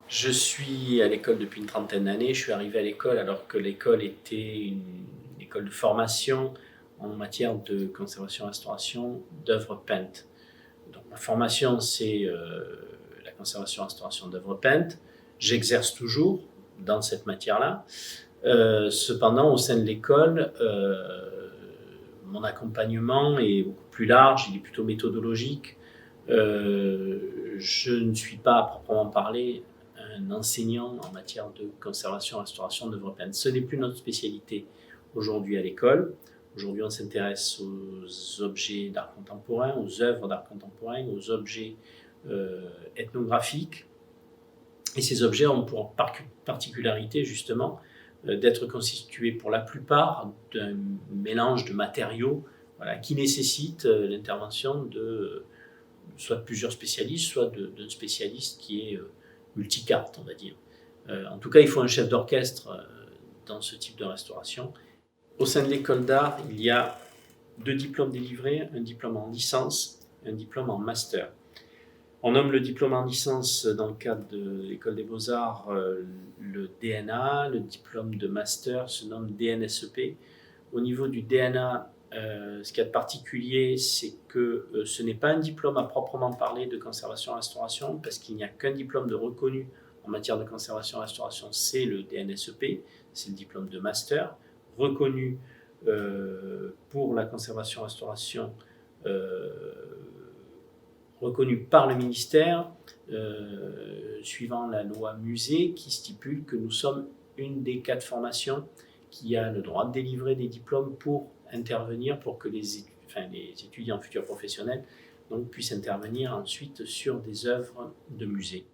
Je suis à l'école depuis une trentaine d'années. Je suis arrivé à l'école alors que l'école était une école de formation en matière de conservation-restauration d'œuvres peintes. Donc ma formation, c'est la conservation-restauration d'œuvres peintes. J'exerce toujours dans cette matière-là. Cependant, au sein de l'école, mon accompagnement est beaucoup plus large, il est plutôt méthodologique. Je ne suis pas, à proprement parler, un enseignant en matière de conservation-restauration d'œuvres peintes. Ce n'est plus notre spécialité aujourd'hui à l'école. Aujourd'hui, on s'intéresse aux objets d'art contemporain, aux œuvres d'art contemporain, aux objets ethnographiques. Et ces objets ont pour particularité, justement, d'être constitués pour la plupart d'un mélange de matériaux, voilà, qui nécessite l'intervention de soit de plusieurs spécialistes, soit d'un spécialiste qui est multicarte, on va dire. En tout cas, il faut un chef d'orchestre dans ce type de restauration. Au sein de l'école d'art, il y a 2 diplômes délivrés, un diplôme en licence et un diplôme en master. On nomme le diplôme en licence dans le cadre de l'école des beaux-arts le DNA, le diplôme de master se nomme DNSEP. Au niveau du DNA, ce qu'il y a de particulier, c'est que ce n'est pas un diplôme à proprement parler de conservation-restauration, parce qu'il n'y a qu'un diplôme de reconnu en matière de conservation-restauration, c'est le DNSEP, c'est le diplôme de master, reconnu pour la conservation-restauration, reconnu par le ministère, suivant la loi Musée, qui stipule que nous sommes une des 4 formations qui a le droit de délivrer des diplômes pour intervenir, pour que les étudiants futurs professionnels donc, puissent intervenir ensuite sur des œuvres de musée.